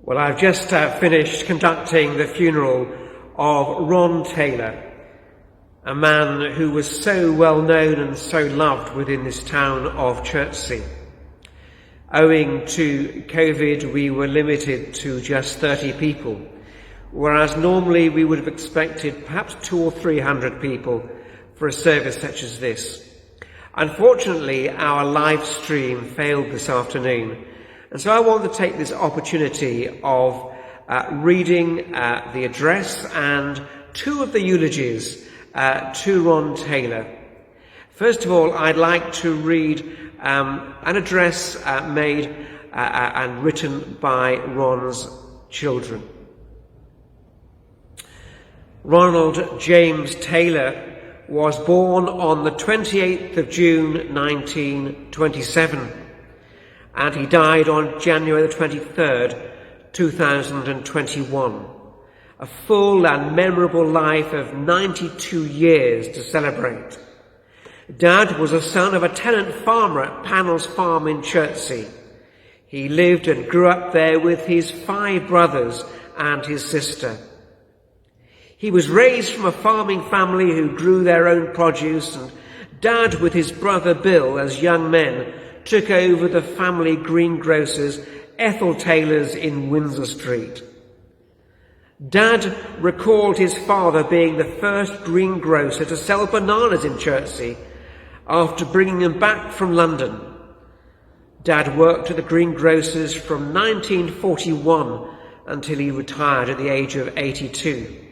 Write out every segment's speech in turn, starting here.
Well, I've just finished conducting the funeral of Ron Taylor, a man who was so well known and so loved within this town of Chertsey. Owing to COVID, we were limited to just 30 people, whereas normally we would have expected perhaps 200 or 300 people for a service such as this. Unfortunately, our live stream failed this afternoon, and so I want to take this opportunity of reading the address and two of the eulogies to Ron Taylor. First of all, I'd like to read an address made and written by Ron's children. Ronald James Taylor was born on the 28th of June 1927, and he died on January the 23rd, 2021. A full and memorable life of 92 years to celebrate. Dad was a son of a tenant farmer at Pannell's Farm in Chertsey. He lived and grew up there with his 5 brothers and his sister. He was raised from a farming family who grew their own produce, and Dad, with his brother Bill as young men, took over the family greengrocers, Ethel Taylor's in Windsor Street. Dad recalled his father being the first greengrocer to sell bananas in Chertsey after bringing them back from London. Dad worked at the greengrocers from 1941 until he retired at the age of 82.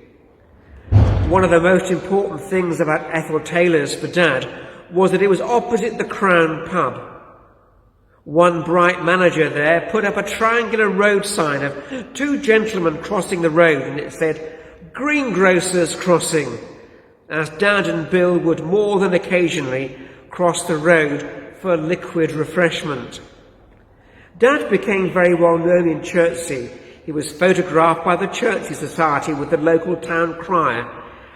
One of the most important things about Ethel Taylor's for Dad was that it was opposite the Crown pub. One bright manager there put up a triangular road sign of 2 gentlemen crossing the road, and it said, "Greengrocers Crossing," as Dad and Bill would more than occasionally cross the road for liquid refreshment. Dad became very well known in Chertsey. He was photographed by the Chertsey Society with the local town crier,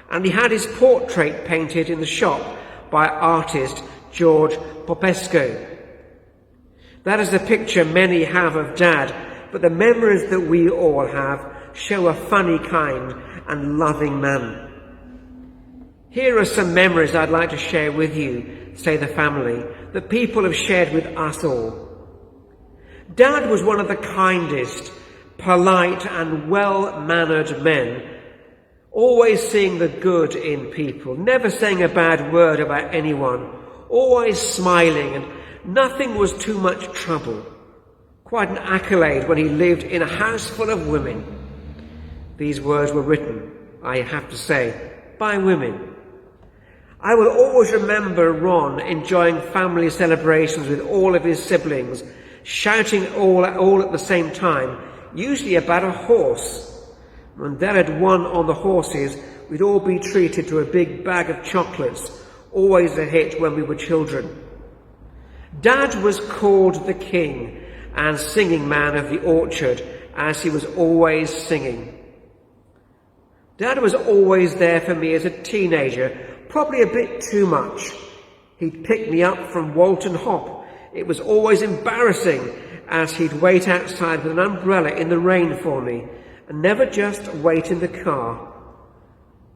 and he had his portrait painted in the shop by artist George Popesco. That is the picture many have of Dad, but the memories that we all have show a funny, kind and loving man. Here are some memories I'd like to share with you, say the family, that people have shared with us all. Dad was one of the kindest, polite and well-mannered men, always seeing the good in people, never saying a bad word about anyone, always smiling, and nothing was too much trouble. Quite an accolade when he lived in a house full of women. These words were written, I have to say, by women. I will always remember Ron enjoying family celebrations with all of his siblings, shouting all at the same time, usually about a horse. When Dad had won on the horses, we'd all be treated to a big bag of chocolates, always a hit when we were children. Dad was called the king and singing man of the orchard, as he was always singing. Dad was always there for me as a teenager, probably a bit too much. He'd pick me up from Walton Hop. It was always embarrassing, as he'd wait outside with an umbrella in the rain for me, and never just wait in the car.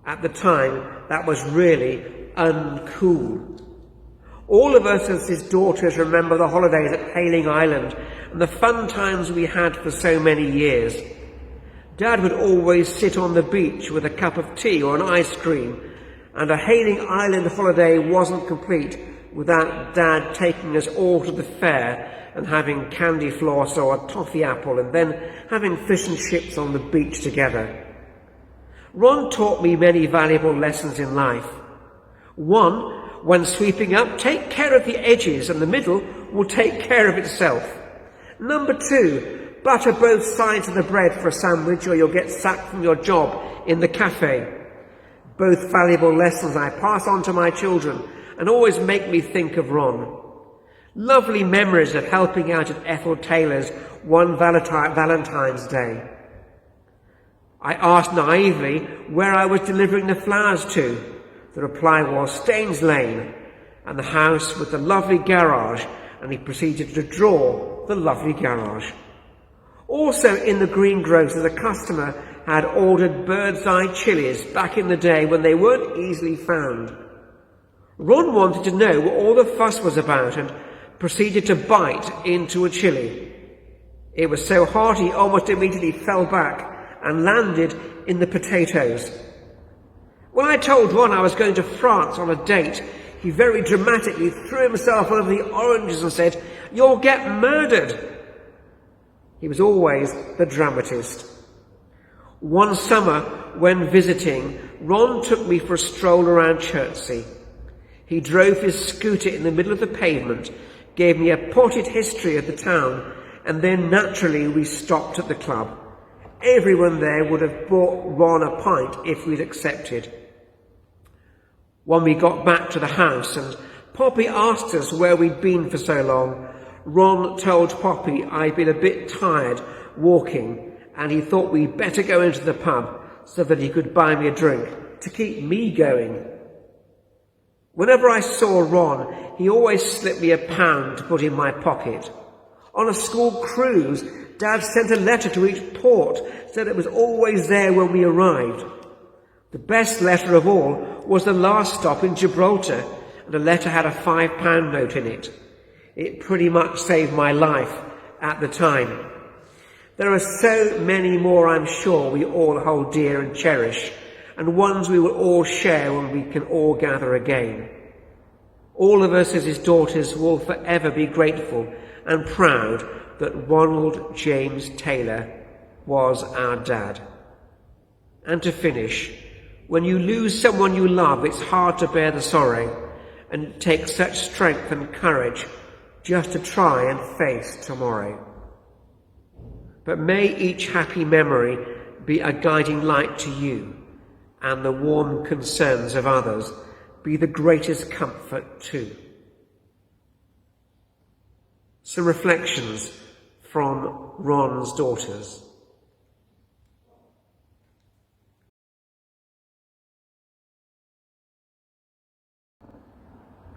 At the time, that was really uncool. All of us as his daughters remember the holidays at Hayling Island and the fun times we had for so many years. Dad would always sit on the beach with a cup of tea or an ice cream, and a Hayling Island holiday wasn't complete without Dad taking us all to the fair and having candy floss or a toffee apple, and then having fish and chips on the beach together. Ron taught me many valuable lessons in life. One, when sweeping up, take care of the edges and the middle will take care of itself. Number 2, butter both sides of the bread for a sandwich or you'll get sacked from your job in the cafe. Both valuable lessons I pass on to my children and always make me think of Ron. Lovely memories of helping out at Ethel Taylor's one Valentine's Day. I asked naively where I was delivering the flowers to. The reply was Staines Lane, and the house with the lovely garage, and he proceeded to draw the lovely garage. Also in the greengrocer, the customer had ordered bird's-eye chilies back in the day when they weren't easily found. Ron wanted to know what all the fuss was about and proceeded to bite into a chili. It was so hot he almost immediately fell back and landed in the potatoes. When I told Ron I was going to France on a date, he very dramatically threw himself over the oranges and said, "You'll get murdered." He was always the dramatist. One summer, when visiting, Ron took me for a stroll around Chertsey. He drove his scooter in the middle of the pavement, gave me a potted history of the town, and then naturally we stopped at the club. Everyone there would have bought Ron a pint if we'd accepted. When we got back to the house and Poppy asked us where we'd been for so long, Ron told Poppy I'd been a bit tired walking and he thought we'd better go into the pub so that he could buy me a drink to keep me going. Whenever I saw Ron, he always slipped me £1 to put in my pocket. On a school cruise, Dad sent a letter to each port, said it was always there when we arrived. The best letter of all was the last stop in Gibraltar, and the letter had a £5 note in it. It pretty much saved my life at the time. There are so many more I'm sure we all hold dear and cherish, and ones we will all share when we can all gather again. All of us as his daughters will forever be grateful and proud that Ronald James Taylor was our dad. And to finish, when you lose someone you love, it's hard to bear the sorrow, and it takes such strength and courage just to try and face tomorrow. But may each happy memory be a guiding light to you, and the warm concerns of others be the greatest comfort too. Some reflections from Ron's daughters.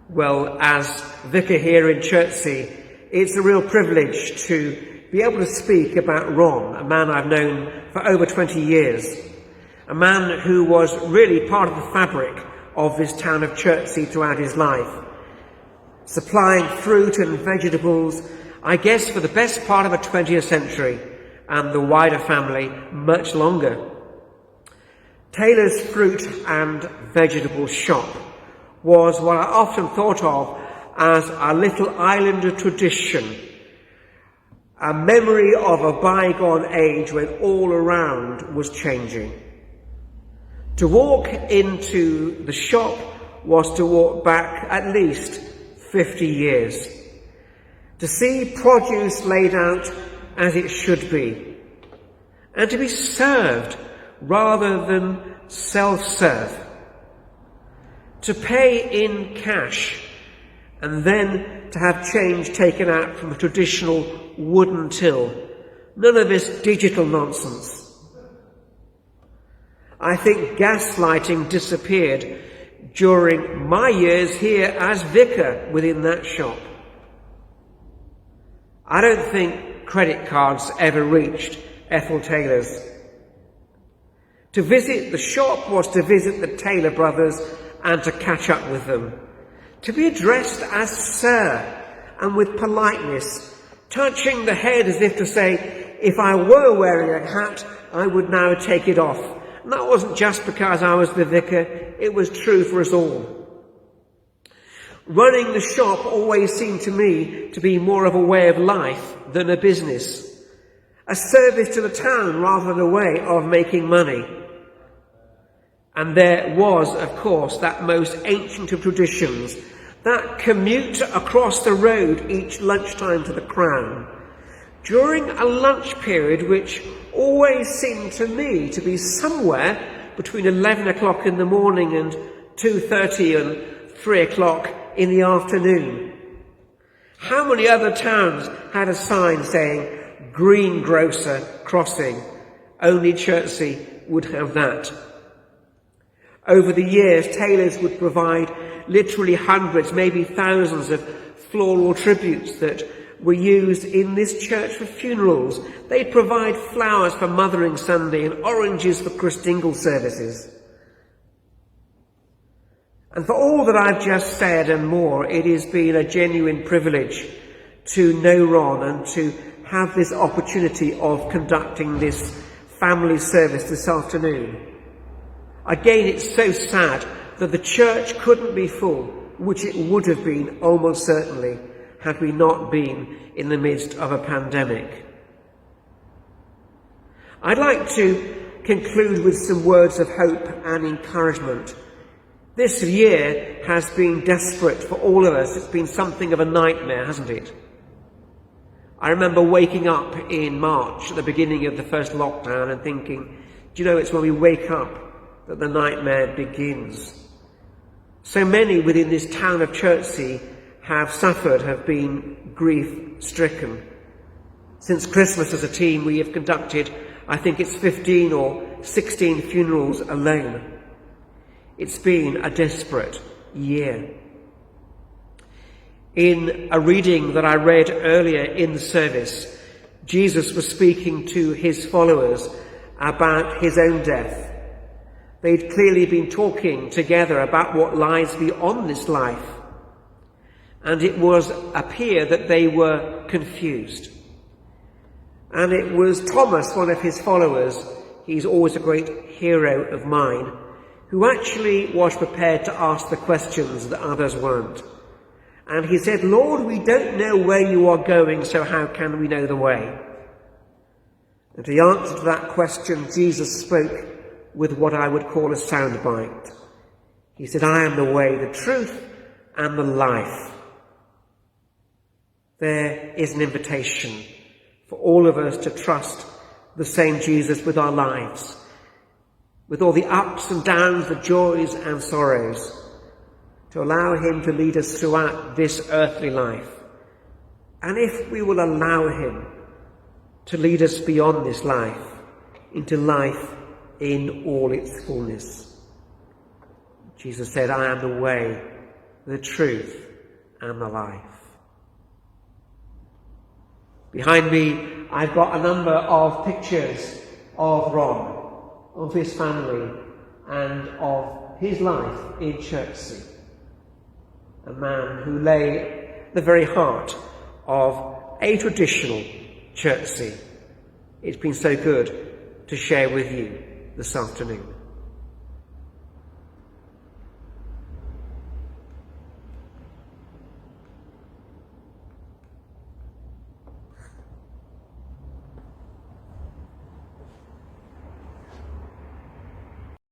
Well, as vicar here in Chertsey, it's a real privilege to be able to speak about Ron, a man I've known for over 20 years, a man who was really part of the fabric of this town of Chertsey throughout his life, supplying fruit and vegetables, I guess, for the best part of the 20th century, and the wider family much longer. Taylor's fruit and vegetable shop was what I often thought of as a little island of tradition, a memory of a bygone age when all around was changing. To walk into the shop was to walk back at least 50 years, to see produce laid out as it should be, and to be served rather than self-serve, to pay in cash and then to have change taken out from a traditional wooden till. None of this digital nonsense. I think gaslighting disappeared during my years here as vicar within that shop. I don't think credit cards ever reached Ethel Taylor's. To visit the shop was to visit the Taylor brothers and to catch up with them. To be addressed as Sir and with politeness, touching the head as if to say, if I were wearing a hat, I would now take it off. And that wasn't just because I was the vicar, it was true for us all. Running the shop always seemed to me to be more of a way of life than a business, a service to the town rather than a way of making money. And there was, of course, that most ancient of traditions, that commute across the road each lunchtime to the Crown, during a lunch period which always seemed to me to be somewhere between 11 o'clock in the morning and 2:30 and 3 o'clock in the afternoon. How many other towns had a sign saying, Greengrocer Crossing? Only Chertsey would have that. Over the years, tailors would provide literally hundreds, maybe thousands of floral tributes that were used in this church for funerals. They'd provide flowers for Mothering Sunday and oranges for Christingle services. And for all that I've just said and more, it has been a genuine privilege to know Ron and to have this opportunity of conducting this family service this afternoon. Again, it's so sad that the church couldn't be full, which it would have been almost certainly had we not been in the midst of a pandemic. I'd like to conclude with some words of hope and encouragement. This year has been desperate for all of us. It's been something of a nightmare, hasn't it? I remember waking up in March at the beginning of the first lockdown and thinking, do you know, it's when we wake up that the nightmare begins. So many within this town of Chertsey have suffered, have been grief-stricken. Since Christmas as a team, we have conducted, I think it's 15 or 16 funerals alone. It's been a desperate year. In a reading that I read earlier in the service, Jesus was speaking to his followers about his own death. They'd clearly been talking together about what lies beyond this life. And it was appear that they were confused. And it was Thomas, one of his followers, he's always a great hero of mine, who actually was prepared to ask the questions that others weren't. And he said, Lord, we don't know where you are going, so how can we know the way? And the answer to that question, Jesus spoke with what I would call a soundbite. He said, I am the way, the truth, and the life. There is an invitation for all of us to trust the same Jesus with our lives, with all the ups and downs, the joys and sorrows, to allow him to lead us throughout this earthly life. And if we will allow him to lead us beyond this life, into life in all its fullness. Jesus said, I am the way, the truth, and the life. Behind me, I've got a number of pictures of Ron, of his family, and of his life in Chertsey. A man who lay at the very heart of a traditional Chertsey. It's been so good to share with you this afternoon.